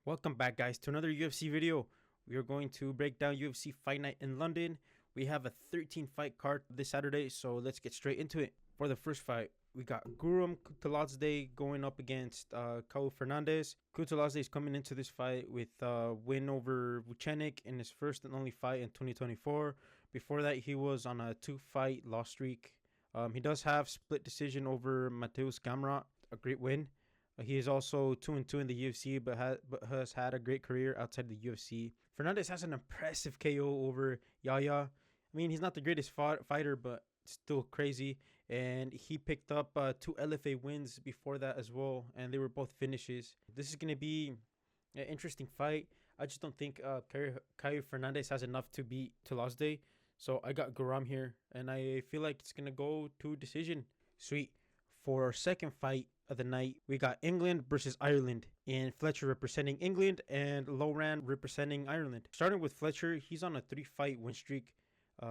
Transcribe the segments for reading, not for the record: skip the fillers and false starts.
Welcome back, guys, to another UFC video. We are going to break down UFC Fight Night in London. We have a 13 fight card this Saturday, so let's get straight into it. For the first fight, we got Guram Kutateladze going up against Caio Fernandes. Kutateladze is coming into this fight with a win over Vucenic in his first and only fight in 2024. Before that, he was on a 2-fight loss streak. He does have split decision over Mateusz Gamrot, a great win. He is also 2-2 in the UFC, but has had a great career outside the UFC. Fernandes has an impressive KO over Yaya. I mean, he's not the greatest fighter, but still crazy. And he picked up 2 LFA wins before that as well, and they were both finishes. This is going to be an interesting fight. I just don't think Caio Fernandes has enough to beat Kutateladze. So I got Guram here, and I feel like it's going to go to decision. Sweet. For our second fight of the night, we got England versus Ireland, and Fletcher representing England and Loran representing Ireland. Starting with Fletcher, he's on a 3-fight win streak,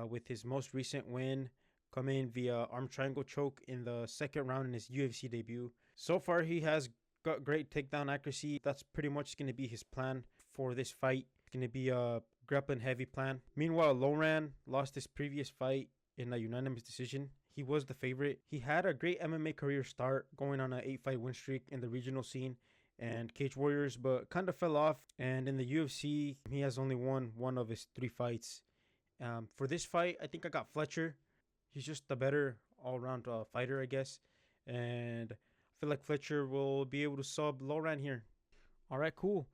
with his most recent win coming via arm triangle choke in the second round in his UFC debut. So far, he has got great takedown accuracy. That's pretty much going to be his plan for this fight. It's going to be a grappling heavy plan. Meanwhile, Loran lost his previous fight in a unanimous decision. He was the favorite. He had a great MMA career start, going on an 8-fight win streak in the regional scene and Cage Warriors, but kind of fell off. And in the UFC, he has only won one of his 3 fights. For this fight, I think I got Fletcher. He's just the better all-around fighter, I guess. And I feel like Fletcher will be able to sub Loran here. All right, cool.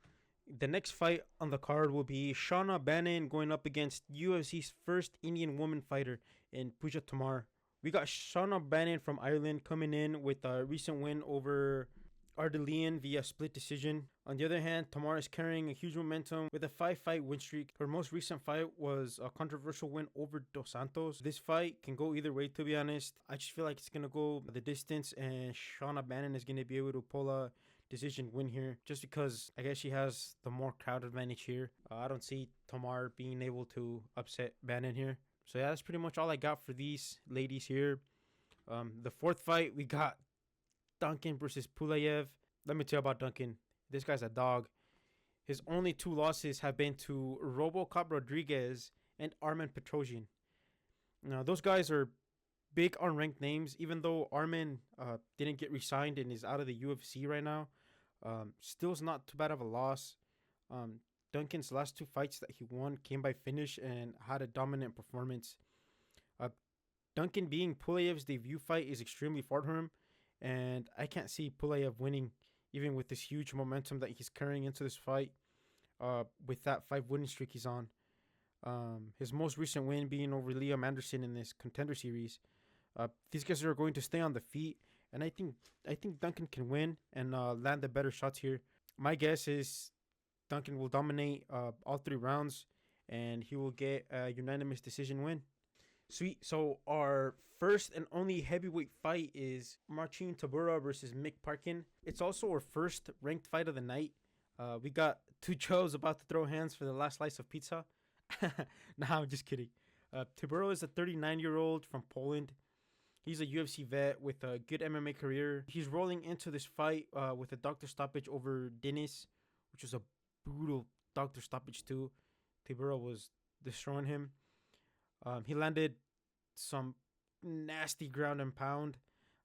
The next fight on the card will be Shauna Bannon going up against UFC's first Indian woman fighter in Pooja Tomar. We got Shauna Bannon from Ireland coming in with a recent win over Ardelean via split decision. On the other hand, Tomar is carrying a huge momentum with a 5-fight win streak. Her most recent fight was a controversial win over Dos Santos. This fight can go either way, to be honest. I just feel like it's going to go the distance, and Shauna Bannon is going to be able to pull a decision win here, just because I guess she has the more crowd advantage here. I don't see Tomar being able to upset Bannon here. So yeah, that's pretty much all I got for these ladies here. The fourth fight, we got Duncan versus Pulev. Let me tell you about Duncan. This guy's a dog. His only 2 losses have been to RoboCop Rodriguez and Armen Petrosian. Now, those guys are big unranked names, even though Armen didn't get re-signed and is out of the UFC right now. Still is not too bad of a loss. Duncan's last 2 fights that he won came by finish and had a dominant performance. Duncan being Puleyev's debut fight is extremely far from him, and I can't see Pulev winning, even with this huge momentum that he's carrying into this fight, with that 5 winning streak he's on. His most recent win being over Liam Anderson in this Contender Series. These guys are going to stay on the feet, and I think Duncan can win and land the better shots here. My guess is Duncan will dominate all 3 rounds, and he will get a unanimous decision win. Sweet. So our first and only heavyweight fight is Marcin Tybura versus Mick Parkin. It's also our first ranked fight of the night. We got 2 Joes about to throw hands for the last slice of pizza. Nah, I'm just kidding. Tybura is a 39-year-old from Poland. He's a UFC vet with a good MMA career. He's rolling into this fight with a doctor stoppage over Dennis, which was a brutal doctor stoppage too. Tybura was destroying him. He landed some nasty ground and pound.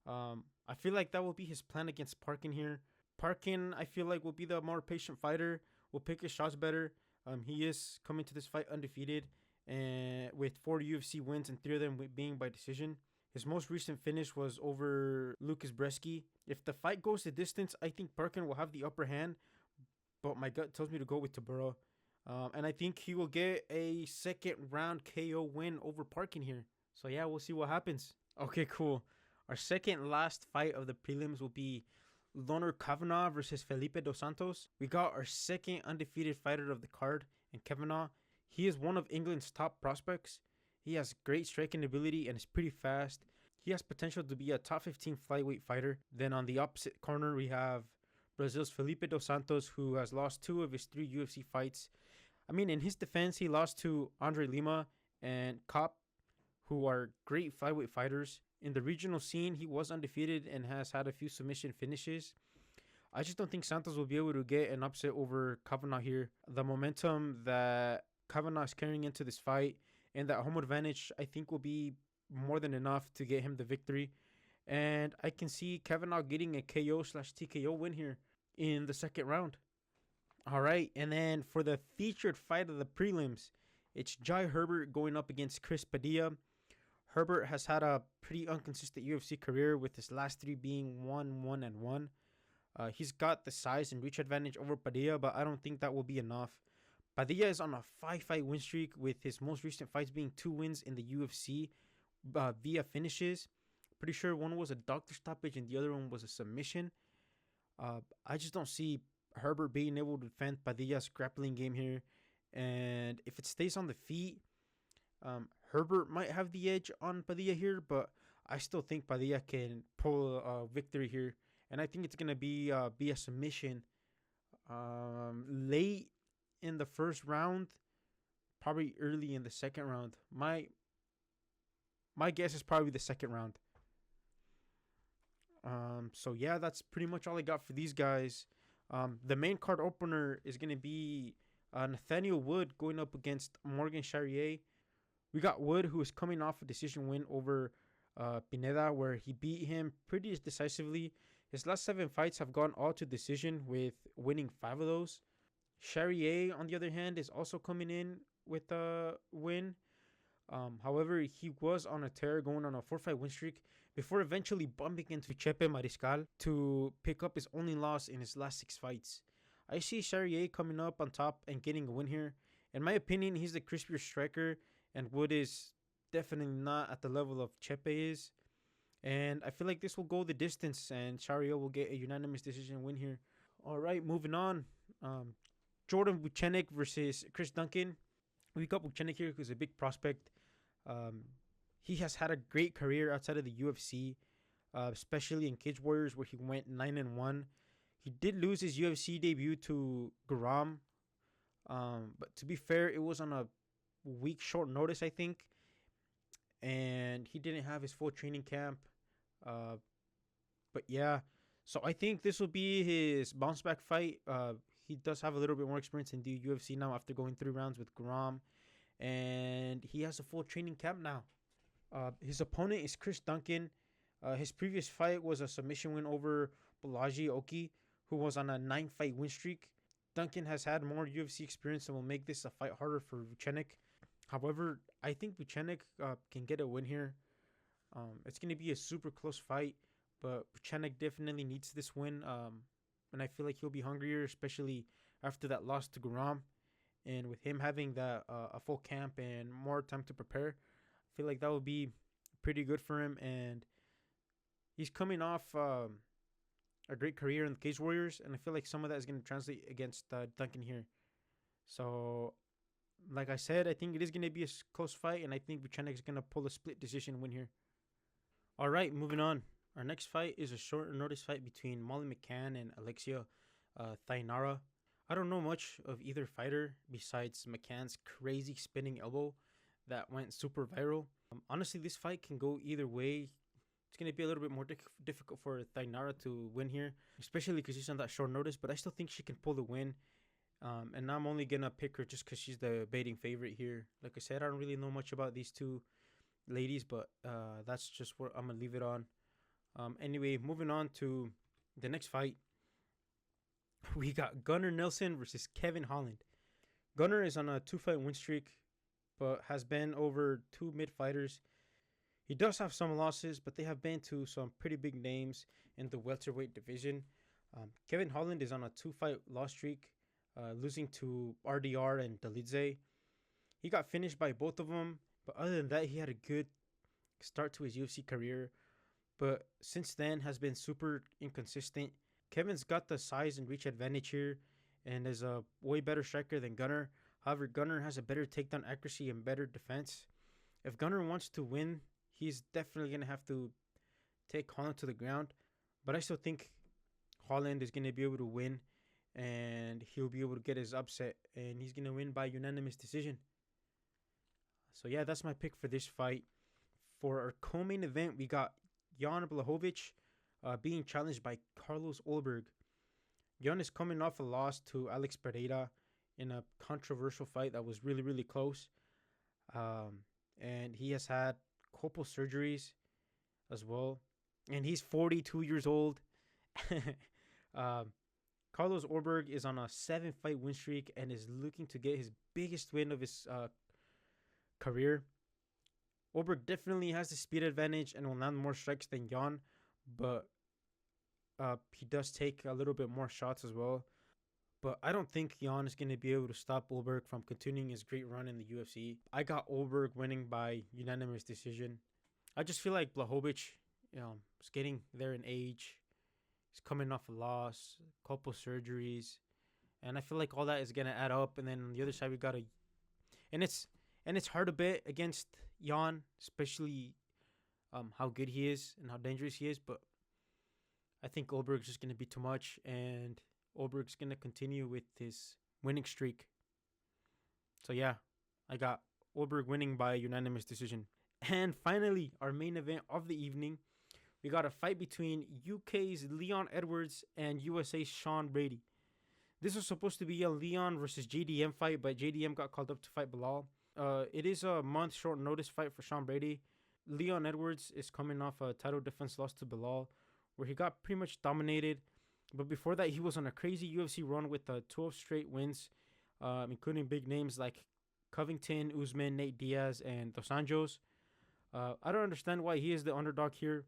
I feel like that will be his plan against Parkin here. Parkin, I feel like, will be the more patient fighter, will pick his shots better. He is coming to this fight undefeated, and with 4 UFC wins and 3 of them being by decision. His most recent finish was over Lucas Bresky. If the fight goes the distance, I think Parkin will have the upper hand, but my gut tells me to go with Tybura. And I think he will get a 2nd round KO win over Parkin here. So yeah, we'll see what happens. Okay, cool. Our second last fight of the prelims will be Loner Kavanagh versus Felipe Dos Santos. We got our second undefeated fighter of the card in Kavanagh. He is one of England's top prospects. He has great striking ability and is pretty fast. He has potential to be a top 15 flyweight fighter. Then on the opposite corner, we have Brazil's Felipe Dos Santos, who has lost 2 of his 3 UFC fights. I mean, in his defense, he lost to Andre Lima and Kopp, who are great flyweight fighters. In the regional scene, he was undefeated and has had a few submission finishes. I just don't think Santos will be able to get an upset over Kavanaugh here. The momentum that Kavanaugh is carrying into this fight and that home advantage, I think, will be more than enough to get him the victory. And I can see Kavanaugh getting a KO slash TKO win here in the second round. All right, and then for the featured fight of the prelims, it's Jai Herbert going up against Chris Padilla. Herbert has had a pretty inconsistent UFC career with his last three being 1-1-1. He's got the size and reach advantage over Padilla, but I don't think that will be enough. Padilla is on a 5-fight win streak with his most recent fights being 2 wins in the UFC via finishes. Pretty sure one was a doctor stoppage and the other one was a submission. I just don't see Herbert being able to defend Padilla's grappling game here. And if it stays on the feet, Herbert might have the edge on Padilla here, but I still think Padilla can pull a victory here. And I think it's going to be a submission late in the first round, probably early in the second round. My guess is probably the second round. So yeah, that's pretty much all I got for these guys. The main card opener is going to be Nathaniel Wood going up against Morgan Charrier. We got Wood, who is coming off a decision win over Pineda, where he beat him pretty decisively. His last 7 fights have gone all to decision, with winning 5 of those. Charrier, on the other hand, is also coming in with a win. However, he was on a tear going on a 4-fight win streak before eventually bumping into Chepe Mariscal to pick up his only loss in his last 6 fights. I see Charrier coming up on top and getting a win here. In my opinion, he's the crispier striker, and Wood is definitely not at the level of Chepe is. And I feel like this will go the distance, and Charrier will get a unanimous decision win here. All right, moving on. Jordan Buchenik versus Chris Duncan. We got Buchenik here who's a big prospect. He has had a great career outside of the UFC, especially in Cage Warriors, where he went 9-1. He did lose his UFC debut to Garam, but to be fair, it was on a week short notice, I think, and he didn't have his full training camp. But yeah, so I think this will be his bounce back fight. He does have a little bit more experience in the UFC now after going 3 rounds with Garam, and he has a full training camp now. His opponent is Chris Duncan. His previous fight was a submission win over Balaji Oki, who was on a 9-fight win streak. Duncan has had more UFC experience and will make this a fight harder for Vucenic. However, I think Vucenic can get a win here. It's going to be a super close fight, but Vucenic definitely needs this win. And I feel like he'll be hungrier, especially after that loss to Garam. And with him having a full camp and more time to prepare, I feel like that would be pretty good for him. And he's coming off a great career in the Cage Warriors, and I feel like some of that is going to translate against Duncan here. So, like I said, I think it is going to be a close fight, and I think Vucenic is going to pull a split decision win here. All right, moving on. Our next fight is a short notice fight between Molly McCann and Alexia Thainara. I don't know much of either fighter besides McCann's crazy spinning elbow that went super viral. Honestly, this fight can go either way. It's going to be a little bit more difficult for Thainara to win here, especially because she's on that short notice, but I still think she can pull the win. And I'm only going to pick her just because she's the betting favorite here. Like I said, I don't really know much about these two ladies, but that's just what I'm going to leave it on. Anyway, moving on to the next fight. We got Gunnar Nelson versus Kevin Holland. Gunnar is on a 2-fight win streak, but has been over 2 mid-fighters. He does have some losses, but they have been to some pretty big names in the welterweight division. Kevin Holland is on a 2-fight loss streak, losing to RDR and Dalize. He got finished by both of them, but other than that, he had a good start to his UFC career, but since then has been super inconsistent. Kevin's got the size and reach advantage here and is a way better striker than Gunnar. However, Gunnar has a better takedown accuracy and better defense. If Gunnar wants to win, he's definitely going to have to take Holland to the ground. But I still think Holland is going to be able to win, and he'll be able to get his upset, and he's going to win by unanimous decision. So yeah, that's my pick for this fight. For our co-main event, we got Jan Blachowicz being challenged by Carlos Ulberg. Jan is coming off a loss to Alex Pereira in a controversial fight that was really, really close. Um, and he has had couple surgeries as well. And he's 42 years old. um, Carlos Orberg is on a 7 fight win streak and is looking to get his biggest win of his career. Orberg definitely has the speed advantage and will land more strikes than Jan, but he does take a little bit more shots as well. But I don't think Jan is going to be able to stop Orberg from continuing his great run in the UFC. I got Orberg winning by unanimous decision. I just feel like Blachowicz, is getting there in age. He's coming off a loss, a couple surgeries, and I feel like all that is gonna add up. And then on the other side, we got and it's hard a bit against Jan, especially how good he is and how dangerous he is. But I think Goldberg's just gonna be too much, and Goldberg's gonna continue with his winning streak. So yeah, I got Goldberg winning by unanimous decision. And finally, our main event of the evening, we got a fight between UK's Leon Edwards and USA's Sean Brady. This was supposed to be a Leon versus JDM fight, but JDM got called up to fight Bilal. It is a month short notice fight for Sean Brady. Leon Edwards is coming off a title defense loss to Bilal, where he got pretty much dominated. But before that, he was on a crazy UFC run with 12 straight wins, including big names like Covington, Usman, Nate Diaz, and Dos Anjos. I don't understand why he is the underdog here.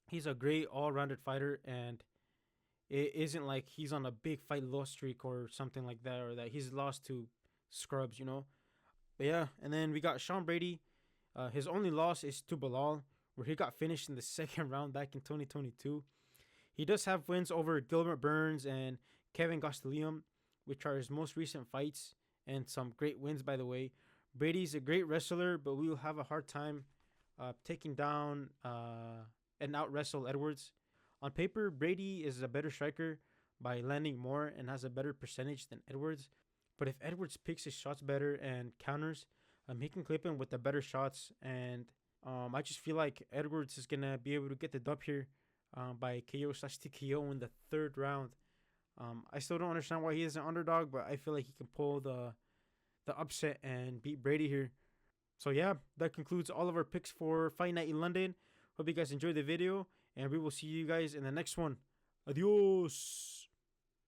He's a great all-rounded fighter, and it isn't like he's on a big fight loss streak or something like that, or that he's lost to scrubs, But yeah, and then we got Sean Brady. His only loss is to Bilal, where he got finished in the second round back in 2022. He does have wins over Gilbert Burns and Kevin Gastelum, which are his most recent fights, and some great wins, by the way. Brady's a great wrestler, but we will have a hard time taking down and out wrestle Edwards. On paper, Brady is a better striker by landing more and has a better percentage than Edwards. But if Edwards picks his shots better and counters, he can clip him with the better shots. And I just feel like Edwards is going to be able to get the dub here by KO/TKO in the third round. I still don't understand why he is an underdog, but I feel like he can pull the upset and beat Brady here. So yeah, that concludes all of our picks for Fight Night in London. Hope you guys enjoyed the video, and we will see you guys in the next one. Adios.